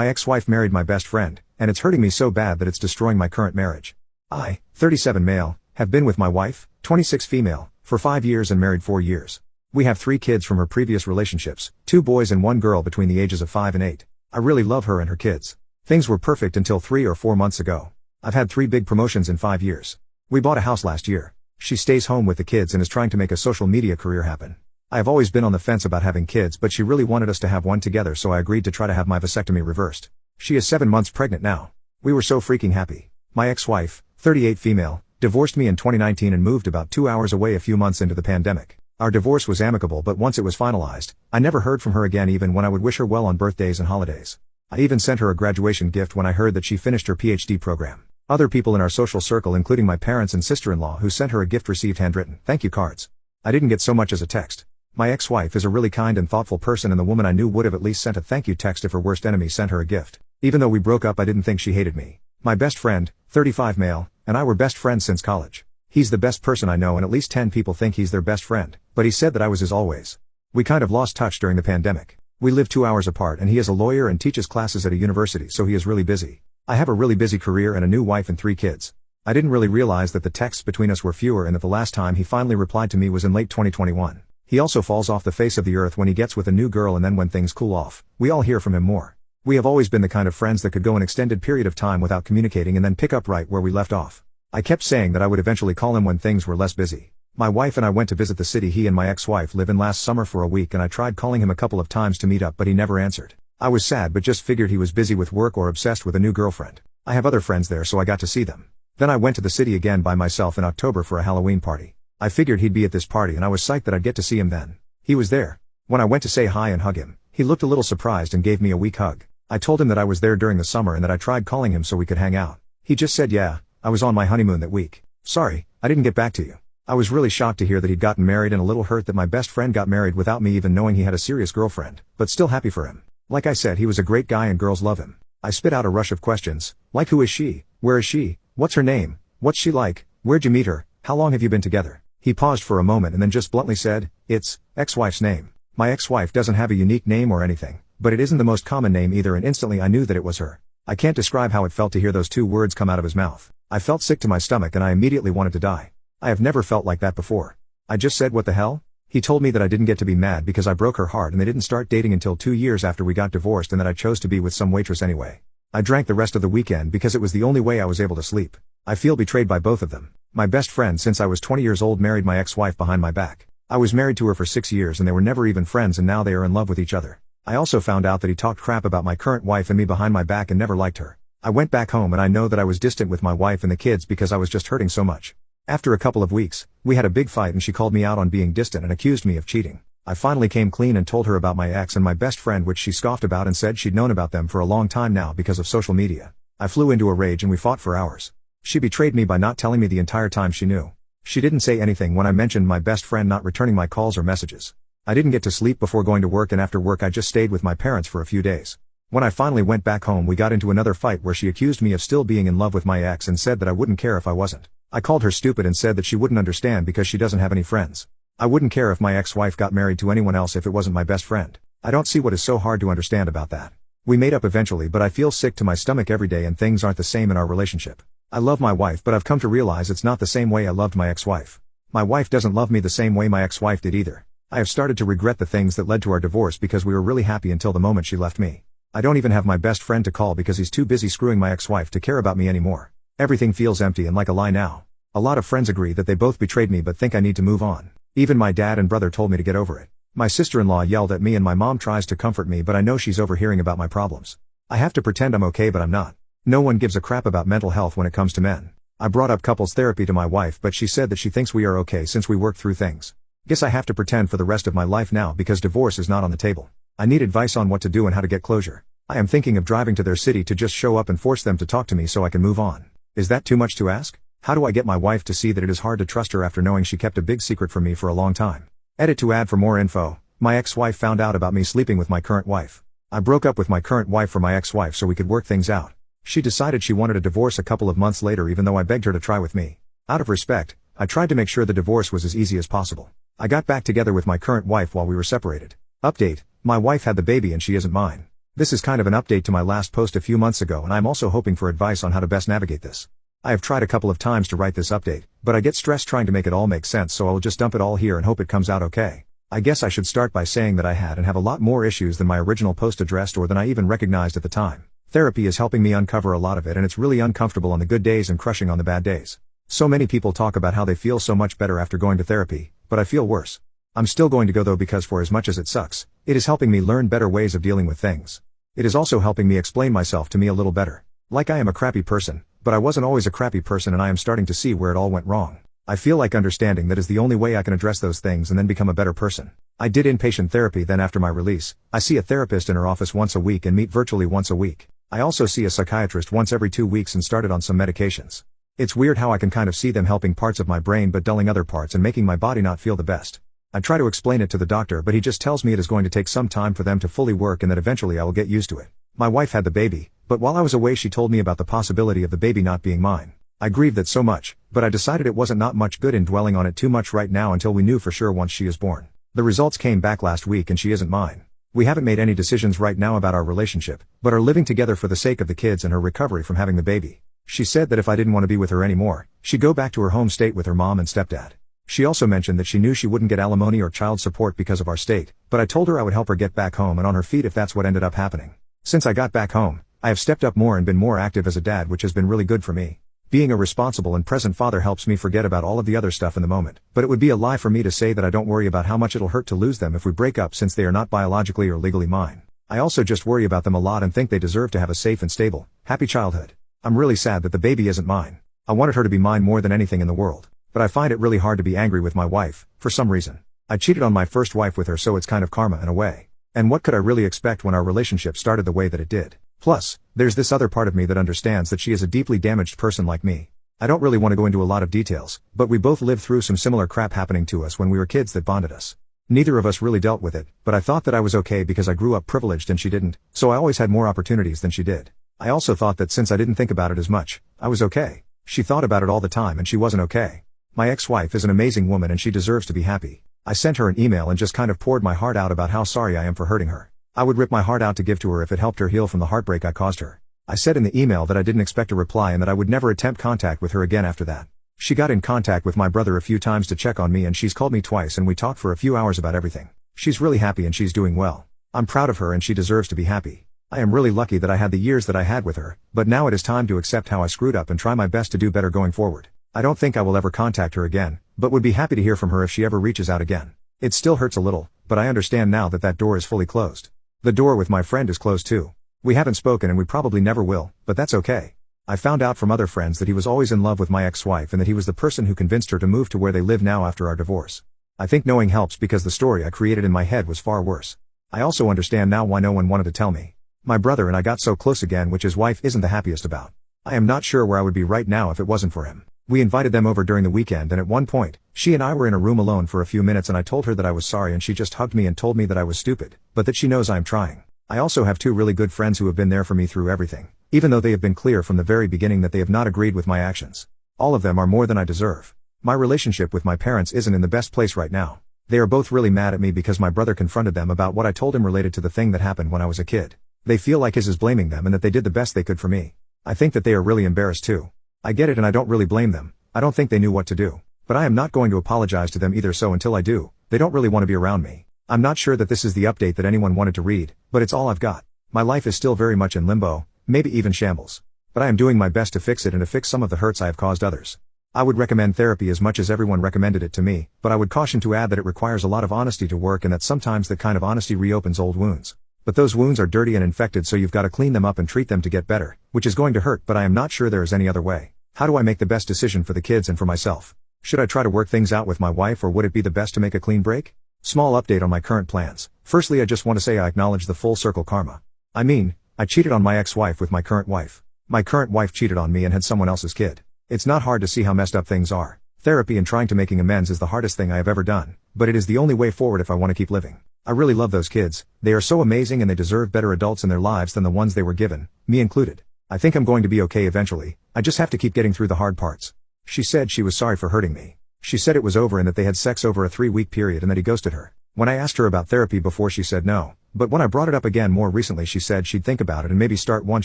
My ex-wife married my best friend, and it's hurting me so bad that it's destroying my current marriage. I, 37 male, have been with my wife, 26 female, for 5 years and married 4 years. We have 3 kids from her previous relationships, 2 boys and 1 girl between the ages of 5 and 8. I really love her and her kids. Things were perfect until 3 or 4 months ago. I've had 3 big promotions in 5 years. We bought a house last year. She stays home with the kids and is trying to make a social media career happen. I have always been on the fence about having kids, but she really wanted us to have one together, so I agreed to try to have my vasectomy reversed. She is 7 months pregnant now. We were so freaking happy. My ex-wife, 38 female, divorced me in 2019 and moved about 2 hours away a few months into the pandemic. Our divorce was amicable, but once it was finalized, I never heard from her again, even when I would wish her well on birthdays and holidays. I even sent her a graduation gift when I heard that she finished her PhD program. Other people in our social circle, including my parents and sister-in-law who sent her a gift, received handwritten thank you cards. I didn't get so much as a text. My ex-wife is a really kind and thoughtful person, and the woman I knew would have at least sent a thank you text if her worst enemy sent her a gift. Even though we broke up, I didn't think she hated me. My best friend, 35 male, and I were best friends since college. He's the best person I know, and at least 10 people think he's their best friend, but he said that I was his always. We kind of lost touch during the pandemic. We live 2 hours apart, and he is a lawyer and teaches classes at a university, so he is really busy. I have a really busy career and a new wife and 3 kids. I didn't really realize that the texts between us were fewer and that the last time he finally replied to me was in late 2021. He also falls off the face of the earth when he gets with a new girl, and then when things cool off, we all hear from him more. We have always been the kind of friends that could go an extended period of time without communicating and then pick up right where we left off. I kept saying that I would eventually call him when things were less busy. My wife and I went to visit the city he and my ex-wife live in last summer for a week, and I tried calling him a couple of times to meet up, but he never answered. I was sad, but just figured he was busy with work or obsessed with a new girlfriend. I have other friends there, so I got to see them. Then I went to the city again by myself in October for a Halloween party. I figured he'd be at this party, and I was psyched that I'd get to see him then. He was there. When I went to say hi and hug him, he looked a little surprised and gave me a weak hug. I told him that I was there during the summer and that I tried calling him so we could hang out. He just said, yeah, I was on my honeymoon that week. Sorry, I didn't get back to you. I was really shocked to hear that he'd gotten married, and a little hurt that my best friend got married without me even knowing he had a serious girlfriend, but still happy for him. Like I said, he was a great guy and girls love him. I spit out a rush of questions, like who is she, where is she, what's her name, what's she like, where'd you meet her, how long have you been together? He paused for a moment and then just bluntly said, it's ex-wife's name. My ex-wife doesn't have a unique name or anything, but it isn't the most common name either, and instantly I knew that it was her. I can't describe how it felt to hear those 2 words come out of his mouth. I felt sick to my stomach and I immediately wanted to die. I have never felt like that before. I just said, what the hell? He told me that I didn't get to be mad because I broke her heart and they didn't start dating until 2 years after we got divorced, and that I chose to be with some waitress anyway. I drank the rest of the weekend because it was the only way I was able to sleep. I feel betrayed by both of them. My best friend since I was 20 years old married my ex-wife behind my back. I was married to her for 6 years and they were never even friends, and now they are in love with each other. I also found out that he talked crap about my current wife and me behind my back and never liked her. I went back home and I know that I was distant with my wife and the kids because I was just hurting so much. After a couple of weeks, we had a big fight and she called me out on being distant and accused me of cheating. I finally came clean and told her about my ex and my best friend, which she scoffed about and said she'd known about them for a long time now because of social media. I flew into a rage and we fought for hours. She betrayed me by not telling me the entire time she knew. She didn't say anything when I mentioned my best friend not returning my calls or messages. I didn't get to sleep before going to work, and after work I just stayed with my parents for a few days. When I finally went back home, we got into another fight where she accused me of still being in love with my ex and said that I wouldn't care if I wasn't. I called her stupid and said that she wouldn't understand because she doesn't have any friends. I wouldn't care if my ex-wife got married to anyone else if it wasn't my best friend. I don't see what is so hard to understand about that. We made up eventually, but I feel sick to my stomach every day and things aren't the same in our relationship. I love my wife, but I've come to realize it's not the same way I loved my ex-wife. My wife doesn't love me the same way my ex-wife did either. I have started to regret the things that led to our divorce because we were really happy until the moment she left me. I don't even have my best friend to call because he's too busy screwing my ex-wife to care about me anymore. Everything feels empty and like a lie now. A lot of friends agree that they both betrayed me but think I need to move on. Even my dad and brother told me to get over it. My sister-in-law yelled at me and my mom tries to comfort me, but I know she's overhearing about my problems. I have to pretend I'm okay, but I'm not. No one gives a crap about mental health when it comes to men. I brought up couples therapy to my wife, but she said that she thinks we are okay since we worked through things. Guess I have to pretend for the rest of my life now because divorce is not on the table. I need advice on what to do and how to get closure. I am thinking of driving to their city to just show up and force them to talk to me so I can move on. Is that too much to ask? How do I get my wife to see that it is hard to trust her after knowing she kept a big secret from me for a long time? Edit to add for more info. My ex-wife found out about me sleeping with my current wife. I broke up with my current wife for my ex-wife so we could work things out. She decided she wanted a divorce a couple of months later, even though I begged her to try with me. Out of respect, I tried to make sure the divorce was as easy as possible. I got back together with my current wife while we were separated. Update: my wife had the baby and she isn't mine. This is kind of an update to my last post a few months ago, and I'm also hoping for advice on how to best navigate this. I have tried a couple of times to write this update, but I get stressed trying to make it all make sense, so I will just dump it all here and hope it comes out okay. I guess I should start by saying that I had and have a lot more issues than my original post addressed or than I even recognized at the time. Therapy is helping me uncover a lot of it, and it's really uncomfortable on the good days and crushing on the bad days. So many people talk about how they feel so much better after going to therapy, but I feel worse. I'm still going to go though, because for as much as it sucks, it is helping me learn better ways of dealing with things. It is also helping me explain myself to me a little better. Like I am a crappy person, but I wasn't always a crappy person, and I am starting to see where it all went wrong. I feel like understanding that is the only way I can address those things and then become a better person. I did inpatient therapy, then after my release, I see a therapist in her office once a week and meet virtually once a week. I also see a psychiatrist once every 2 weeks and started on some medications. It's weird how I can kind of see them helping parts of my brain but dulling other parts and making my body not feel the best. I try to explain it to the doctor, but he just tells me it is going to take some time for them to fully work and that eventually I will get used to it. My wife had the baby, but while I was away she told me about the possibility of the baby not being mine. I grieved that so much, but I decided it wasn't not much good in dwelling on it too much right now until we knew for sure once she is born. The results came back last week and she isn't mine. We haven't made any decisions right now about our relationship, but are living together for the sake of the kids and her recovery from having the baby. She said that if I didn't want to be with her anymore, she'd go back to her home state with her mom and stepdad. She also mentioned that she knew she wouldn't get alimony or child support because of our state, but I told her I would help her get back home and on her feet if that's what ended up happening. Since I got back home, I have stepped up more and been more active as a dad, which has been really good for me. Being a responsible and present father helps me forget about all of the other stuff in the moment, but it would be a lie for me to say that I don't worry about how much it'll hurt to lose them if we break up, since they are not biologically or legally mine. I also just worry about them a lot and think they deserve to have a safe and stable, happy childhood. I'm really sad that the baby isn't mine. I wanted her to be mine more than anything in the world, but I find it really hard to be angry with my wife, for some reason. I cheated on my first wife with her, so it's kind of karma in a way. And what could I really expect when our relationship started the way that it did? Plus, there's this other part of me that understands that she is a deeply damaged person like me. I don't really want to go into a lot of details, but we both lived through some similar crap happening to us when we were kids that bonded us. Neither of us really dealt with it, but I thought that I was okay because I grew up privileged and she didn't, so I always had more opportunities than she did. I also thought that since I didn't think about it as much, I was okay. She thought about it all the time and she wasn't okay. My ex-wife is an amazing woman and she deserves to be happy. I sent her an email and just kind of poured my heart out about how sorry I am for hurting her. I would rip my heart out to give to her if it helped her heal from the heartbreak I caused her. I said in the email that I didn't expect a reply and that I would never attempt contact with her again after that. She got in contact with my brother a few times to check on me, and she's called me twice and we talked for a few hours about everything. She's really happy and she's doing well. I'm proud of her and she deserves to be happy. I am really lucky that I had the years that I had with her, but now it is time to accept how I screwed up and try my best to do better going forward. I don't think I will ever contact her again, but would be happy to hear from her if she ever reaches out again. It still hurts a little, but I understand now that that door is fully closed. The door with my friend is closed too. We haven't spoken and we probably never will, but that's okay. I found out from other friends that he was always in love with my ex-wife and that he was the person who convinced her to move to where they live now after our divorce. I think knowing helps because the story I created in my head was far worse. I also understand now why no one wanted to tell me. My brother and I got so close again, which his wife isn't the happiest about. I am not sure where I would be right now if it wasn't for him. We invited them over during the weekend and at one point, she and I were in a room alone for a few minutes and I told her that I was sorry and she just hugged me and told me that I was stupid, but that she knows I am trying. I also have 2 really good friends who have been there for me through everything, even though they have been clear from the very beginning that they have not agreed with my actions. All of them are more than I deserve. My relationship with my parents isn't in the best place right now. They are both really mad at me because my brother confronted them about what I told him related to the thing that happened when I was a kid. They feel like his is blaming them and that they did the best they could for me. I think that they are really embarrassed too. I get it and I don't really blame them. I don't think they knew what to do. But I am not going to apologize to them either, so until I do, they don't really want to be around me. I'm not sure that this is the update that anyone wanted to read, but it's all I've got. My life is still very much in limbo, maybe even shambles. But I am doing my best to fix it and to fix some of the hurts I have caused others. I would recommend therapy as much as everyone recommended it to me, but I would caution to add that it requires a lot of honesty to work and that sometimes that kind of honesty reopens old wounds. But those wounds are dirty and infected, so you've got to clean them up and treat them to get better, which is going to hurt, but I am not sure there is any other way. How do I make the best decision for the kids and for myself? Should I try to work things out with my wife, or would it be the best to make a clean break? Small update on my current plans. Firstly, I just want to say I acknowledge the full circle karma. I cheated on my ex-wife with my current wife. My current wife cheated on me and had someone else's kid. It's not hard to see how messed up things are. Therapy and trying to making amends is the hardest thing I have ever done, but it is the only way forward if I want to keep living. I really love those kids. They are so amazing and they deserve better adults in their lives than the ones they were given, me included. I think I'm going to be okay eventually. I just have to keep getting through the hard parts. She said she was sorry for hurting me. She said it was over and that they had sex over a 3-week period and that he ghosted her. When I asked her about therapy before, she said no, but when I brought it up again more recently, she said she'd think about it and maybe start once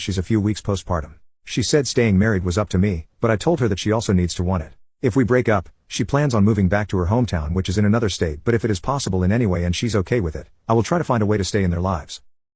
she's a few weeks postpartum. She said staying married was up to me, but I told her that she also needs to want it. If we break up, she plans on moving back to her hometown, which is in another state, but if it is possible in any way and she's okay with it, I will try to find a way to stay in their lives.